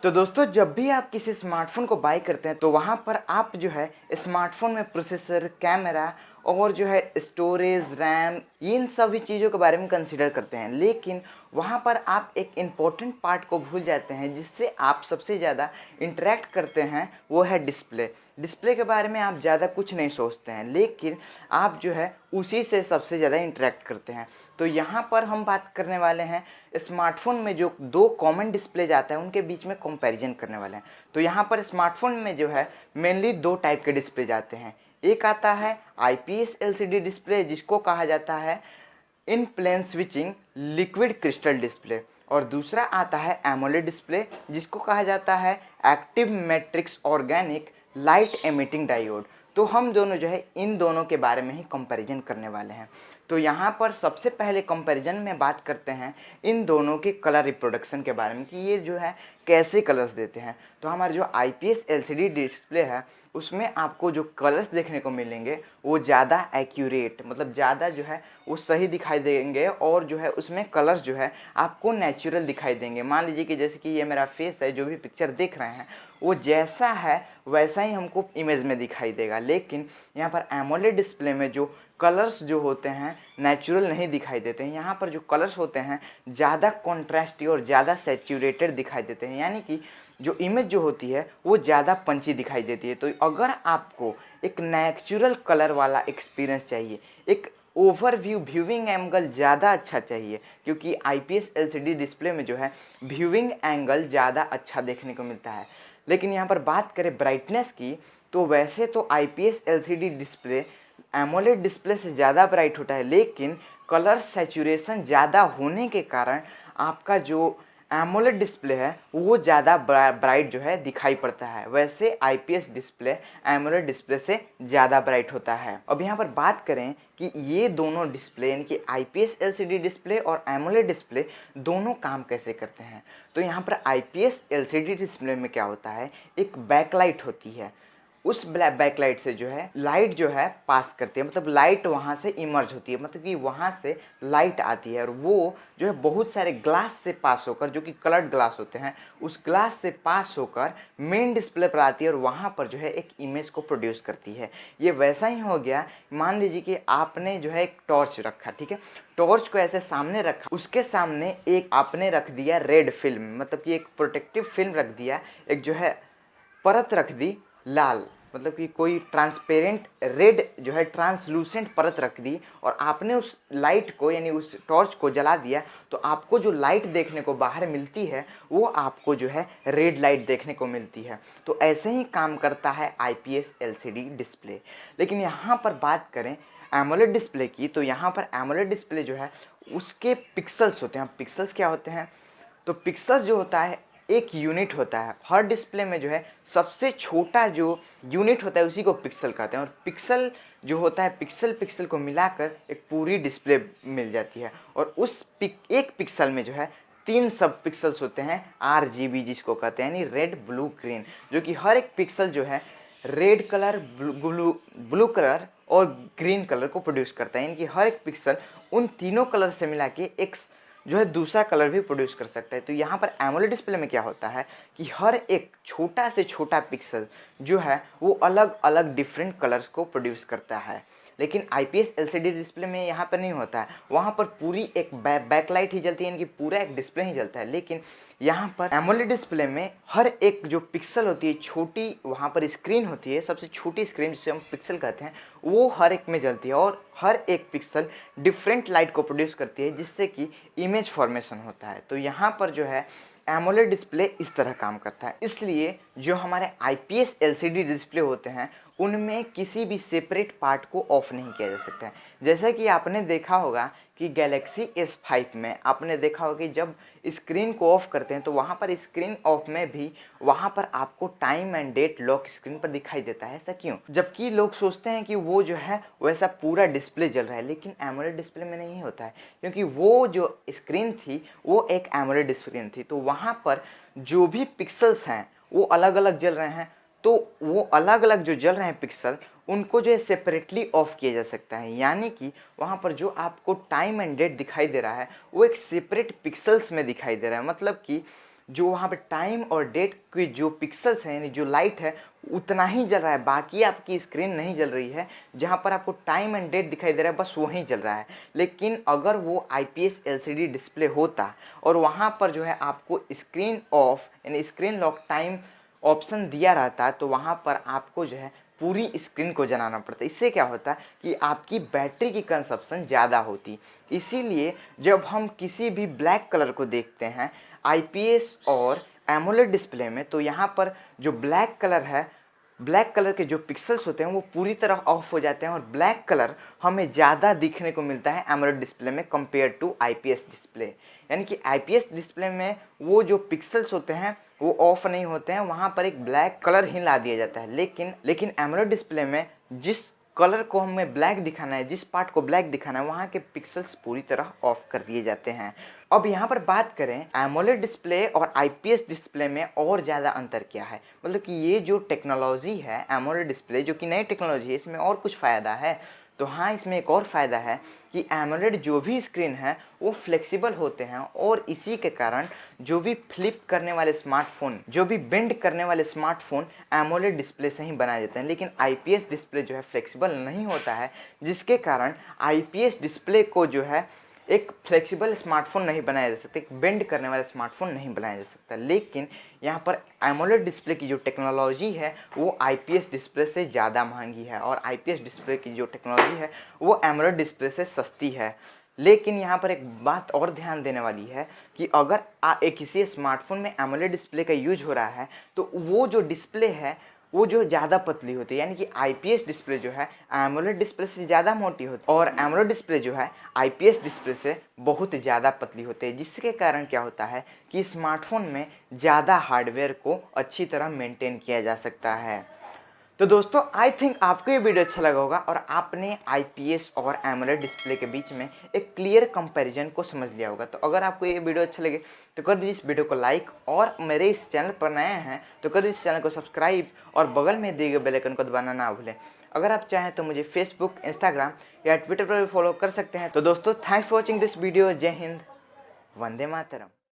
तो दोस्तों जब भी आप किसी स्मार्टफ़ोन को बाय करते हैं तो वहाँ पर आप जो है स्मार्टफ़ोन में प्रोसेसर, कैमरा और जो है स्टोरेज, रैम इन सभी चीज़ों के बारे में कंसीडर करते हैं। लेकिन वहाँ पर आप एक इम्पॉर्टेंट पार्ट को भूल जाते हैं जिससे आप सबसे ज़्यादा इंटरेक्ट करते हैं, वो है डिस्प्ले। डिस्प्ले के बारे में आप ज़्यादा कुछ नहीं सोचते हैं, लेकिन आप जो है उसी से सबसे ज़्यादा इंटरेक्ट करते हैं। तो यहाँ पर हम बात करने वाले हैं स्मार्टफ़ोन में जो दो कॉमन डिस्प्ले जाता है उनके बीच में कंपैरिजन करने वाले हैं। तो यहाँ पर स्मार्टफ़ोन में जो है मेनली दो टाइप के डिस्प्ले जाते हैं। एक आता है आईपीएस एलसीडी डिस्प्ले जिसको कहा जाता है in plane switching liquid crystal display, और दूसरा आता है एमोलेड डिस्प्ले जिसको कहा जाता है active matrix organic light emitting diode. तो हम दोनों जो है इन दोनों के बारे में ही कंपैरिजन करने वाले हैं। तो यहाँ पर सबसे पहले कंपैरिजन में बात करते हैं इन दोनों के कलर रिप्रोडक्शन के बारे में कि ये जो है कैसे कलर्स देते हैं। तो हमारा जो आईपीएस एलसीडी डिस्प्ले है उसमें आपको जो कलर्स देखने को मिलेंगे वो ज़्यादा एक्यूरेट, मतलब ज़्यादा जो है वो सही दिखाई देंगे, और जो है उसमें कलर्स जो है आपको नेचुरल दिखाई देंगे। मान लीजिए कि जैसे कि ये मेरा फेस है, जो भी पिक्चर देख रहे हैं वो जैसा है वैसा ही हमको इमेज में दिखाई देगा। लेकिन यहाँ पर एमोलेड डिस्प्ले में जो कलर्स जो होते हैं नेचुरल नहीं दिखाई देते हैं। यहाँ पर जो कलर्स होते हैं ज़्यादा कॉन्ट्रास्टी और ज़्यादा सैचुरेटेड दिखाई देते हैं, यानी कि जो इमेज जो होती है वो ज़्यादा पंची दिखाई देती है। तो अगर आपको एक नेचुरल कलर वाला एक्सपीरियंस चाहिए, एक ओवरव्यू व्यूइंग एंगल ज़्यादा अच्छा चाहिए, क्योंकि आईपीएस एलसीडी डिस्प्ले में जो है व्यूइंग एंगल ज़्यादा अच्छा देखने को मिलता है। लेकिन यहाँ पर बात करें ब्राइटनेस की, तो वैसे तो IPS LCD display AMOLED display से ज़्यादा ब्राइट होता है, लेकिन कलर सैचुरेशन ज़्यादा होने के कारण आपका जो एमोलेड डिस्प्ले है वो ज़्यादा ब्राइट जो है दिखाई पड़ता है। वैसे आईपीएस डिस्प्ले एमोलेड डिस्प्ले से ज़्यादा ब्राइट होता है। अब यहाँ पर बात करें कि ये दोनों डिस्प्ले यानी कि आईपीएस एलसीडी डिस्प्ले और एमोलेड डिस्प्ले दोनों काम कैसे करते हैं। तो यहाँ पर आईपीएस एलसीडी डिस्प्ले में क्या होता है, एक बैकलाइट होती है। उस ब्लैक बैकलाइट से जो है लाइट जो है पास करती है, मतलब लाइट वहाँ से इमर्ज होती है, मतलब कि वहाँ से लाइट आती है और वो जो है बहुत सारे ग्लास से पास होकर, जो कि कलर्ड ग्लास होते हैं, उस ग्लास से पास होकर मेन डिस्प्ले पर आती है और वहाँ पर जो है एक इमेज को प्रोड्यूस करती है। ये वैसा ही हो गया, मान लीजिए कि आपने जो है एक टॉर्च रखा, ठीक है, टॉर्च को ऐसे सामने रखा, उसके सामने एक आपने रख दिया रेड फिल्म, मतलब कि एक प्रोटेक्टिव फिल्म रख दिया, एक जो है परत रख दी लाल, मतलब कि कोई ट्रांसपेरेंट रेड जो है ट्रांसलूसेंट परत रख दी, और आपने उस लाइट को यानी उस टॉर्च को जला दिया, तो आपको जो लाइट देखने को बाहर मिलती है वो आपको जो है रेड लाइट देखने को मिलती है। तो ऐसे ही काम करता है आईपीएस एलसीडी डिस्प्ले। लेकिन यहाँ पर बात करें एमोलेड डिस्प्ले की, तो यहाँ पर एमोलेड डिस्प्ले जो है उसके पिक्सल्स होते हैं। पिक्सल्स क्या होते हैं, तो पिक्सल्स जो होता है एक यूनिट होता है। हर डिस्प्ले में जो है सबसे छोटा जो यूनिट होता है उसी को पिक्सल कहते हैं, और पिक्सल जो होता है पिक्सल पिक्सल को मिलाकर एक पूरी डिस्प्ले मिल जाती है। और उस एक पिक्सल में जो है 3 सब पिक्सल्स होते हैं, आरजीबी जिसको कहते हैं, यानी रेड ब्लू ग्रीन, जो कि हर एक पिक्सल जो है रेड कलर, ब्लू कलर और ग्रीन कलर को प्रोड्यूस करता है। यानी कि हर एक पिक्सल उन तीनों कलर से मिला के एक जो है दूसरा कलर भी प्रोड्यूस कर सकता है। तो यहाँ पर एमोलेड डिस्प्ले में क्या होता है कि हर एक छोटा से छोटा पिक्सल जो है वो अलग अलग डिफरेंट कलर्स को प्रोड्यूस करता है। लेकिन आईपीएस एलसीडी डिस्प्ले में यहाँ पर नहीं होता है, वहाँ पर पूरी एक बैकलाइट ही जलती है, यानी कि पूरा एक डिस्प्ले ही जलता है। लेकिन यहाँ पर एमोलेड डिस्प्ले में हर एक जो पिक्सल होती है छोटी, वहाँ पर स्क्रीन होती है, सबसे छोटी स्क्रीन जिसे हम पिक्सल कहते हैं, वो हर एक में जलती है और हर एक पिक्सल डिफरेंट लाइट को प्रोड्यूस करती है, जिससे कि इमेज फॉर्मेशन होता है। तो यहाँ पर जो है एमोलेड डिस्प्ले इस तरह काम करता है। इसलिए जो हमारे आईपीएस एलसीडी डिस्प्ले होते हैं उनमें किसी भी सेपरेट पार्ट को ऑफ नहीं किया जा सकता है। जैसा कि आपने देखा होगा कि गैलेक्सी S5 में आपने देखा होगा कि जब स्क्रीन को ऑफ करते हैं तो वहाँ पर स्क्रीन ऑफ में भी वहाँ पर आपको time and date lock screen पर दिखाई देता है। ऐसा क्यों? जबकि लोग सोचते हैं कि वो जो है वैसा पूरा डिस्प्ले जल रहा है, लेकिन एमोलेड डिस्प्ले में नहीं होता है, क्योंकि वो जो स्क्रीन थी वो एक एमोलेड स्क्रीन थी। तो वहाँ पर जो भी पिक्सल्स हैं वो अलग अलग जल रहे हैं, तो वो अलग अलग जो जल रहे हैं पिक्सल उनको जो है सेपरेटली ऑफ किया जा सकता है। यानी कि वहाँ पर जो आपको टाइम एंड डेट दिखाई दे रहा है वो एक सेपरेट पिक्सल्स में दिखाई दे रहा है। मतलब कि जो वहाँ पे टाइम और डेट की जो पिक्सल्स हैं, यानी जो लाइट है, उतना ही जल रहा है, बाकी आपकी स्क्रीन नहीं जल रही है। जहाँ पर आपको टाइम एंड डेट दिखाई दे रहा है बस वहीं जल रहा है। लेकिन अगर वो IPS LCD डिस्प्ले होता और वहाँ पर जो है आपको स्क्रीन ऑफ यानी स्क्रीन लॉक टाइम ऑप्शन दिया रहता, तो वहाँ पर आपको जो है पूरी स्क्रीन को जलाना पड़ता। इससे क्या होता कि आपकी बैटरी की कंजप्शन ज़्यादा होती। इसीलिए जब हम किसी भी ब्लैक कलर को देखते हैं IPS और एमोलेड डिस्प्ले में, तो यहाँ पर जो ब्लैक कलर है, ब्लैक कलर के जो पिक्सल्स होते हैं वो पूरी तरह ऑफ हो जाते हैं और ब्लैक कलर हमें ज़्यादा दिखने को मिलता है एमोलेड डिस्प्ले में कंपेयर टू IPS डिस्प्ले। यानी कि IPS डिस्प्ले में वो जो पिक्सल्स होते हैं वो ऑफ नहीं होते हैं, वहाँ पर एक ब्लैक कलर ही ला दिया जाता है। लेकिन एमोलेड डिस्प्ले में जिस कलर को हमें ब्लैक दिखाना है, जिस पार्ट को ब्लैक दिखाना है, वहाँ के पिक्सल्स पूरी तरह ऑफ कर दिए जाते हैं। अब यहाँ पर बात करें एमोलेड डिस्प्ले और IPS डिस्प्ले में और ज़्यादा अंतर क्या है, मतलब कि ये जो टेक्नोलॉजी है एमोलेड डिस्प्ले, जो कि नई टेक्नोलॉजी है, इसमें और कुछ फ़ायदा है। तो हाँ, इसमें एक और फ़ायदा है कि एमोलेड जो भी स्क्रीन है वो फ्लेक्सिबल होते हैं और इसी के कारण जो भी फ्लिप करने वाले स्मार्टफोन, जो भी बेंड करने वाले स्मार्टफोन एमोलेड डिस्प्ले से ही बनाए जाते हैं। लेकिन IPS डिस्प्ले जो है फ्लेक्सिबल नहीं होता है, जिसके कारण IPS डिस्प्ले को जो है एक फ्लेक्सिबल स्मार्टफोन नहीं बनाया जा सकता, एक बेंड करने वाला स्मार्टफोन नहीं बनाया जा सकता। लेकिन यहाँ पर एमोलेड डिस्प्ले की जो टेक्नोलॉजी है वो IPS डिस्प्ले से ज़्यादा महंगी है और IPS डिस्प्ले की जो टेक्नोलॉजी है वो एमोलेड डिस्प्ले से सस्ती है। लेकिन यहाँ पर एक बात और ध्यान देने वाली है कि अगर एक किसी स्मार्टफोन में एमोलेड डिस्प्ले का यूज हो रहा है तो वो जो डिस्प्ले है वो जो ज़्यादा पतली होती है, यानी कि IPS डिस्प्ले जो है एमोलेड डिस्प्ले से ज़्यादा मोटी होती है और एमोलेड डिस्प्ले जो है IPS डिस्प्ले से बहुत ज़्यादा पतली होती है, जिसके कारण क्या होता है कि स्मार्टफोन में ज़्यादा हार्डवेयर को अच्छी तरह मेंटेन किया जा सकता है। तो दोस्तों आई थिंक आपको ये वीडियो अच्छा लगा होगा और आपने IPS और एमोलेड डिस्प्ले के बीच में एक क्लियर कंपैरिजन को समझ लिया होगा। तो अगर आपको ये वीडियो अच्छा लगे तो कर दीजिए इस वीडियो को लाइक और मेरे इस चैनल पर नए हैं तो कर दीजिए इस चैनल को सब्सक्राइब और बगल में दिए गए बेल आइकन को दबाना ना भूलें। अगर आप चाहें तो मुझे फेसबुक, इंस्टाग्राम या ट्विटर पर भी फॉलो कर सकते हैं। तो दोस्तों thanks for watching this video. जय हिंद, वंदे मातरम।